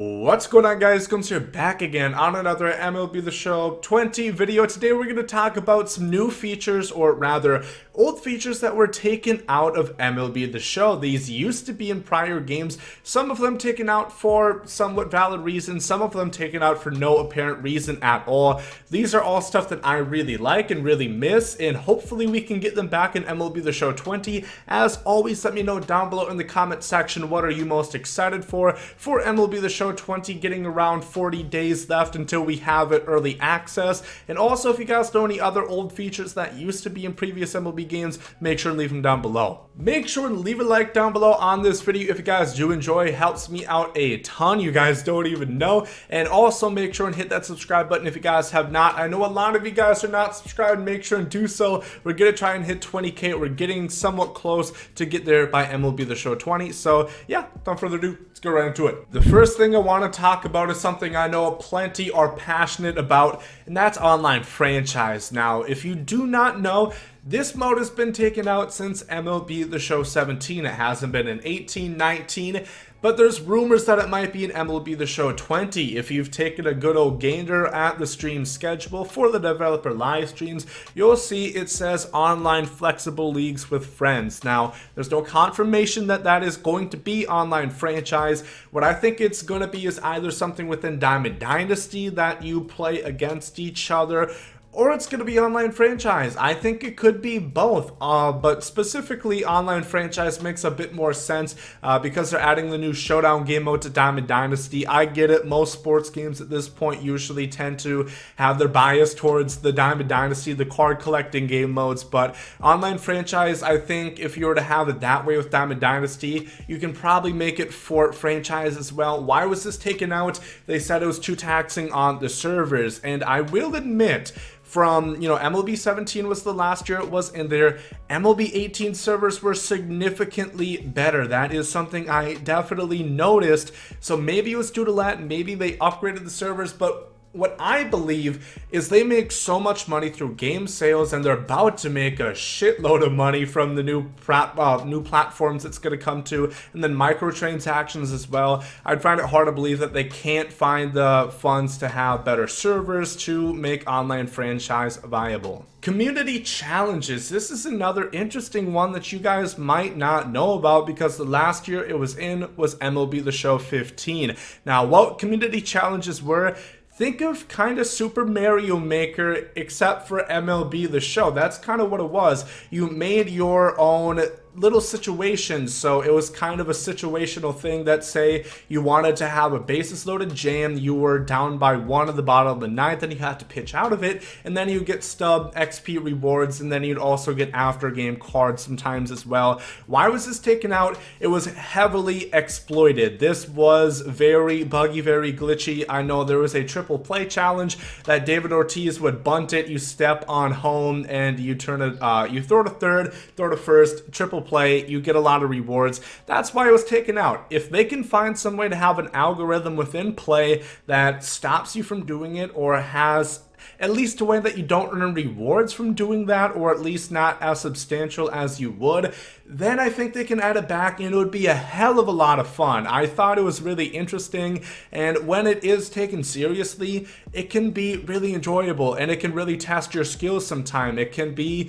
What's going on, guys? Gomes here, back again on another MLB The Show 20 video. Today we're going to talk about some new features, or rather old features that were taken out of MLB The Show. These used to be in prior games, some of them taken out for somewhat valid reasons, some of them taken out for no apparent reason at all. These are all stuff that I really like and really miss, and hopefully we can get them back in MLB The Show 20. As always, let me know down below in the comment section, what are you most excited for MLB The Show 20, getting around 40 days left until we have it early access. And also, if you guys know any other old features that used to be in previous MLB games, make sure and leave them down below. Make sure and leave a like down below on this video if you guys do enjoy. It helps me out a ton, you guys don't even know. And also make sure and hit that subscribe button if you guys have not. I know a lot of you guys are not subscribed. Make sure and do so. We're gonna try and hit 20k. We're getting somewhat close to get there by MLB The Show 20. So yeah, without further ado, let's get right into it. The first thing I want to talk about is something I know plenty are passionate about, and that's online franchise. Now, if you do not know, this mode has been taken out since MLB The Show 17. It hasn't been in 18, 19, but there's rumors that it might be in MLB The Show 20. If you've taken a good old gander at the stream schedule for the developer live streams, you'll see it says online flexible leagues with friends. Now, there's no confirmation that that is going to be online franchise. What I think it's going to be is either something within Diamond Dynasty that you play against each other, or it's going to be online franchise. I think it could be both, but specifically online franchise makes a bit more sense because they're adding the new showdown game mode to Diamond Dynasty. I get it, most sports games at this point usually tend to have their bias towards the Diamond Dynasty, the card collecting game modes, but online franchise, I think if you were to have it that way with Diamond Dynasty, you can probably make it for franchise as well. Why was this taken out? They said it was too taxing on the servers, and I will admit, from, MLB 17 was the last year it was in there, MLB 18 servers were significantly better. That is something I definitely noticed. So maybe it was due to that, maybe they upgraded the servers, but what I believe is they make so much money through game sales, and they're about to make a shitload of money from the new platforms it's going to come to, and then microtransactions as well. I'd find it hard to believe that they can't find the funds to have better servers to make online franchise viable. Community challenges. This is another interesting one that you guys might not know about, because the last year it was MLB The Show 15. Now, what community challenges were? Think of kind of Super Mario Maker, except for MLB The Show. That's kind of what it was. You made your own little situations. So it was kind of a situational thing that, say you wanted to have a bases loaded jam, you were down by 1 at the bottom of the ninth, and you had to pitch out of it, and then you get stub XP rewards, and then you'd also get after game cards sometimes as well. Why was this taken out? It was heavily exploited. This was very buggy, very glitchy. I know there was a triple play challenge that David Ortiz would bunt it, you step on home, and you turn it, you throw to third, throw to first, triple play, you get a lot of rewards. That's why it was taken out. If they can find some way to have an algorithm within play that stops you from doing it, or has at least a way that you don't earn rewards from doing that, or at least not as substantial as you would, then I think they can add it back, and it would be a hell of a lot of fun. I thought it was really interesting, and when it is taken seriously, it can be really enjoyable, and it can really test your skills sometime. It can be,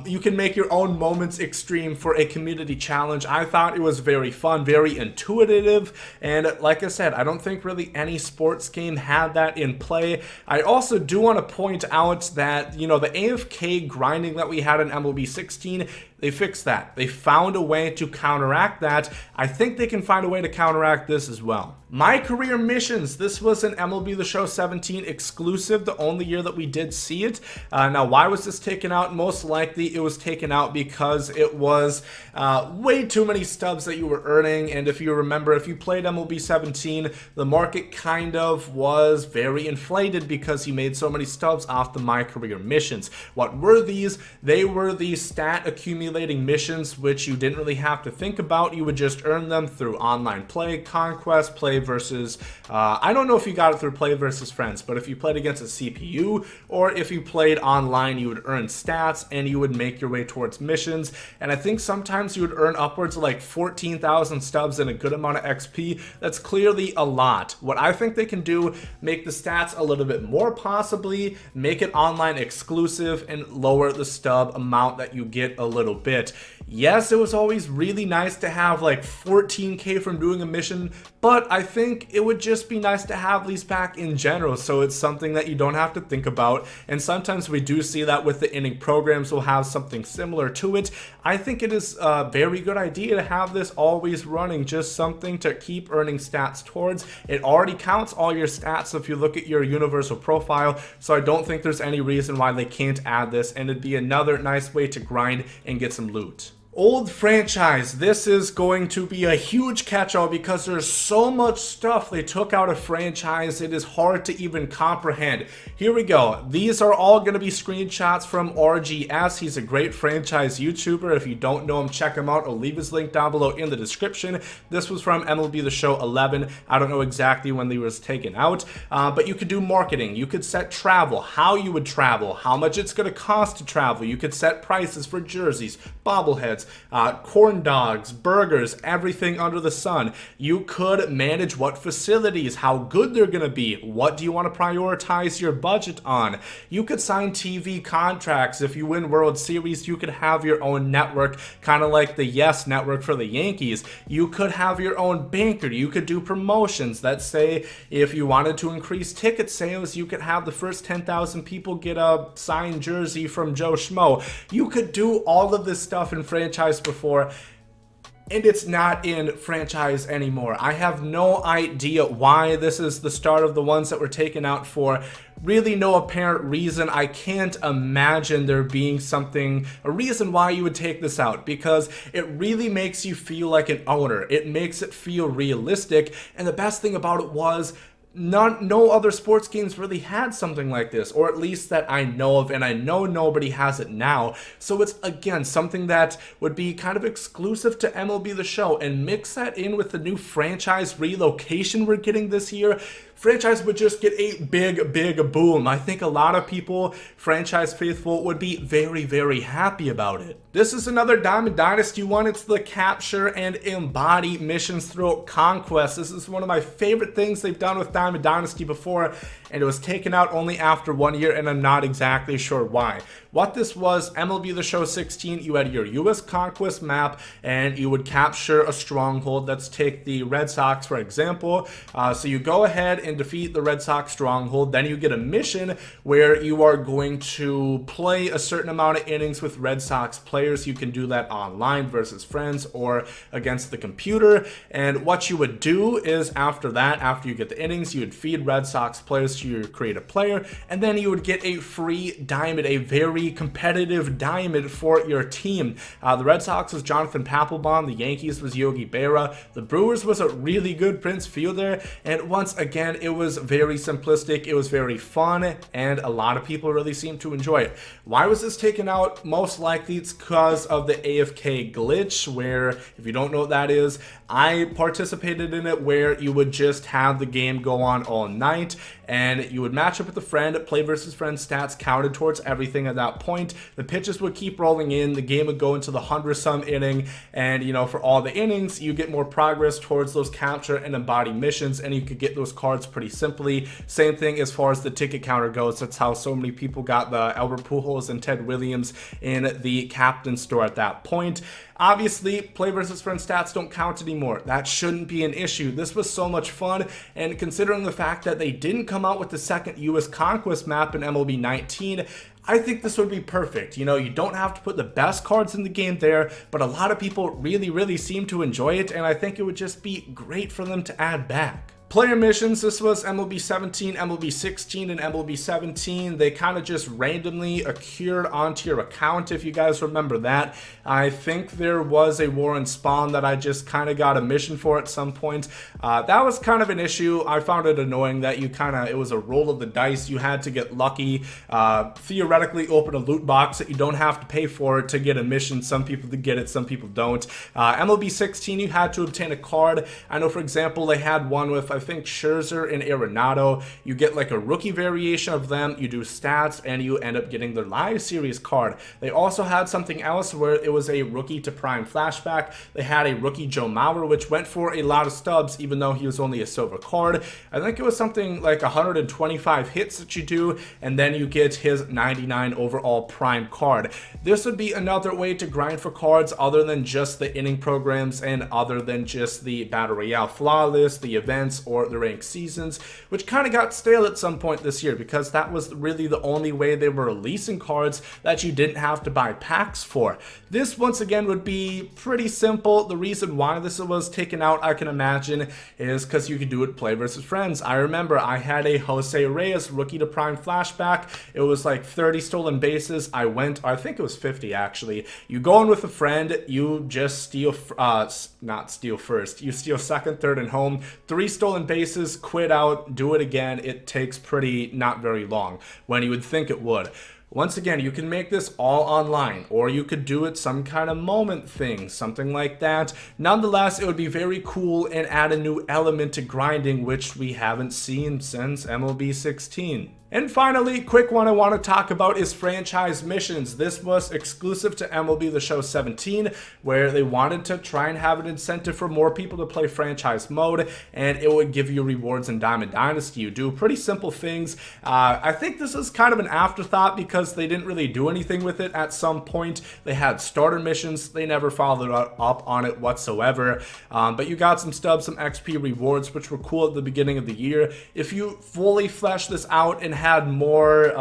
you can make your own moments extreme for a community challenge. I thought it was very fun, very intuitive, and like I said, I don't think really any sports game had that in play. I also do want to point out that, the AFK grinding that we had in MLB 16, they fixed that. They found a way to counteract that. I think they can find a way to counteract this as well. My Career Missions. This was an MLB The Show 17 exclusive, the only year that we did see it. Now, why was this taken out? Most likely it was taken out because it was way too many stubs that you were earning. And if you remember, if you played MLB 17, the market kind of was very inflated because you made so many stubs off the My Career Missions. What were these? They were the stat accumulating missions, which you didn't really have to think about. You would just earn them through online play, Conquest, play play versus, I don't know if you got it through play versus friends, but if you played against a CPU or if you played online, you would earn stats and you would make your way towards missions. And I think sometimes you would earn upwards of like 14,000 stubs and a good amount of XP. That's clearly a lot. What I think they can do, make the stats a little bit more, possibly make it online exclusive and lower the stub amount that you get a little bit. Yes, it was always really nice to have like 14k from doing a mission, but I think it would just be nice to have these back in general, so it's something that you don't have to think about. And sometimes we do see that with the inning programs will have something similar to it. I think it is a very good idea to have this always running, just something to keep earning stats towards. It already counts all your stats if you look at your universal profile, so I don't think there's any reason why they can't add this, and it'd be another nice way to grind and get some loot. Old franchise, this is going to be a huge catch-all because there's so much stuff they took out of franchise, it is hard to even comprehend. Here we go. These are all going to be screenshots from RGS. He's a great franchise YouTuber. If you don't know him, check him out. I'll leave his link down below in the description. This was from MLB The Show 11. I don't know exactly when they was taken out, but you could do marketing. You could set travel, how you would travel, how much it's going to cost to travel. You could set prices for jerseys, bobbleheads, corn dogs, burgers, everything under the sun. You could manage what facilities, how good they're gonna be, what do you want to prioritize your budget on. You could sign TV contracts. If you win World Series, you could have your own network, kind of like the Yes Network for the Yankees. You could have your own banker. You could do promotions. Let's say if you wanted to increase ticket sales, you could have the first 10,000 people get a signed jersey from Joe Schmo. You could do all of this stuff in franchise before, and it's not in franchise anymore. I have no idea why this is the start of the ones that were taken out for really no apparent reason. I can't imagine there being a reason why you would take this out, because it really makes you feel like an owner. It makes it feel realistic, and the best thing about it was no other sports games really had something like this, or at least that I know of, and I know nobody has it now. So it's, again, something that would be kind of exclusive to MLB The Show, and mix that in with the new franchise relocation we're getting this year. Franchise would just get a big boom. I think a lot of people, franchise faithful, would be very, very happy about it. This is another Diamond Dynasty one. It's the capture and embody missions throughout Conquest. This is one of my favorite things they've done with Diamond Dynasty before, and it was taken out only after 1 year, and I'm not exactly sure why. What this was, MLB The Show 16, you had your US Conquest map, and you would capture a stronghold. Let's take the Red Sox, for example. So you go ahead and defeat the Red Sox stronghold. Then you get a mission where you are going to play a certain amount of innings with Red Sox players. You can do that online versus friends or against the computer. And what you would do is, after that, after you get the innings, you would feed Red Sox players to your creative player, and then you would get a free diamond, a very competitive diamond for your team. The Red Sox was Jonathan Papelbon, the Yankees was Yogi Berra, the Brewers was a really good Prince Fielder, and once again, it was very simplistic, it was very fun, and a lot of people really seemed to enjoy it. Why was this taken out? Most likely it's because of the AFK glitch, where, if you don't know what that is, I participated in it, where you would just have the game go on all night, and you would match up with a friend, play versus friend, stats counted towards everything at that point. The pitches would keep rolling in, the game would go into the 100-some inning, and for all the innings, you get more progress towards those capture and embody missions, and you could get those cards pretty simply. Same thing as far as the ticket counter goes. That's how so many people got the Albert Pujols and Ted Williams in the Captain store at that point. Obviously, play versus friend stats don't count anymore. That shouldn't be an issue. This was so much fun, and considering the fact that they didn't come out with the second US Conquest map in MLB 19, I think this would be perfect. You don't have to put the best cards in the game there, but a lot of people really seem to enjoy it, and I think it would just be great for them to add back. Player missions, this was MLB 17, MLB 16, and MLB 17. They kind of just randomly occurred onto your account, if you guys remember that. I think there was a War and Spawn that I just kind of got a mission for at some point. That was kind of an issue. I found it annoying that it was a roll of the dice. You had to get lucky, theoretically open a loot box that you don't have to pay for to get a mission. Some people get it, some people don't. MLB 16, you had to obtain a card. I know, for example, they had one with, I think, Scherzer and Arenado. You get like a rookie variation of them, you do stats, and you end up getting their live series card. They also had something else where it was a rookie to prime flashback. They had a rookie Joe Mauer, which went for a lot of stubs, even though he was only a silver card. I think it was something like 125 hits that you do, and then you get his 99 overall prime card. This would be another way to grind for cards other than just the inning programs and other than just the Battle Royale Flawless, the events, or the ranked seasons, which kind of got stale at some point this year because that was really the only way they were releasing cards that you didn't have to buy packs for. This, once again, would be pretty simple. The reason why this was taken out, I can imagine, is because you could do it play versus friends. I remember I had a Jose Reyes rookie to prime flashback. It was like 30 stolen bases. I think it was 50 actually. You go in with a friend, you just steal, not steal first, you steal second, third, and home. 3 stolen bases, quit out, do it again. It takes not very long when you would think it would. Once again, you can make this all online, or you could do it some kind of moment thing, something like that. Nonetheless, it would be very cool and add a new element to grinding, which we haven't seen since MLB 16. And finally, quick one I want to talk about is franchise missions. This was exclusive to MLB The Show 17, where they wanted to try and have an incentive for more people to play franchise mode, and it would give you rewards in Diamond Dynasty. You do pretty simple things. I think this is kind of an afterthought because they didn't really do anything with it at some point. They had starter missions. They never followed up on it whatsoever. But you got some stubs, some XP rewards, which were cool at the beginning of the year. If you fully flesh this out and had more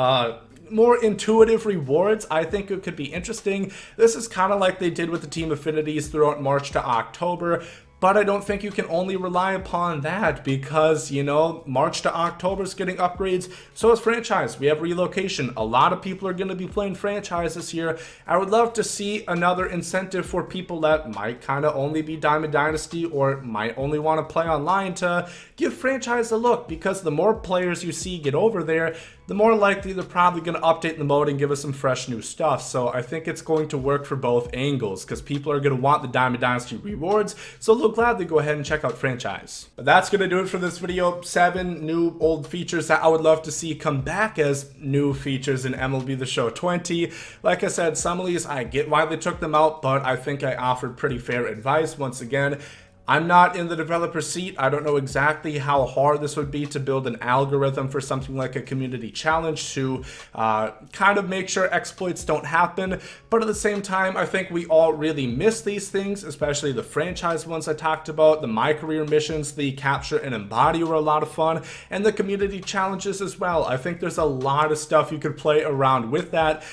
intuitive rewards, I think it could be interesting. This is kind of like they did with the team affinities throughout March to October. But I don't think you can only rely upon that because, you know, March to October is getting upgrades. So is franchise. We have relocation. A lot of people are going to be playing franchise this year. I would love to see another incentive for people that might kind of only be Diamond Dynasty or might only want to play online to give franchise a look, because the more players you see get over there, the more likely they're probably going to update the mode and give us some fresh new stuff. So I think it's going to work for both angles because people are going to want the Diamond Dynasty rewards. So they'll gladly go ahead and check out franchise. But that's going to do it for this video. 7 new old features that I would love to see come back as new features in MLB The Show 20. Like I said, some of these I get why they took them out, but I think I offered pretty fair advice. Once again, I'm not in the developer seat. I don't know exactly how hard this would be to build an algorithm for something like a community challenge to kind of make sure exploits don't happen. But at the same time, I think we all really miss these things, especially the franchise ones I talked about. The My Career missions, the Capture and Embody were a lot of fun, and the community challenges as well. I think there's a lot of stuff you could play around with that.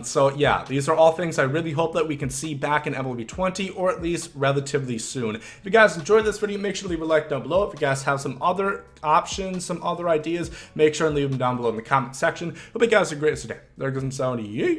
So yeah, these are all things I really hope that we can see back in MLB 20, or at least relatively soon. If you guys enjoyed this video, make sure to leave a like down below. If you guys have some other options, some other ideas, make sure and leave them down below in the comment section. Hope you guys have a great day. There goes some sound. Yay!